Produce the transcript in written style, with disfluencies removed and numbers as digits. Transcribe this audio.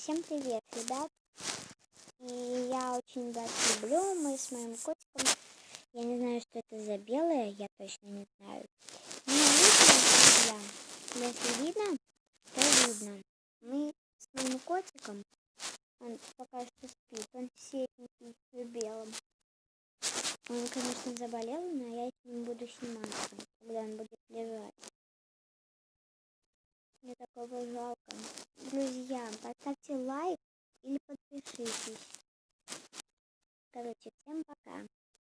Всем привет, ребят! И я очень вас люблю, мы с моим котиком. Я не знаю, что это за белое, я точно не знаю. Но видно, друзья, если видно, то видно. Мы с моим котиком, он пока что спит, он сетненький в белом. Он, конечно, заболел, но я с ним буду сниматься, когда он будет лежать. Мне такого жалко. Друзья, поставьте лайк или подпишитесь. Короче, всем пока.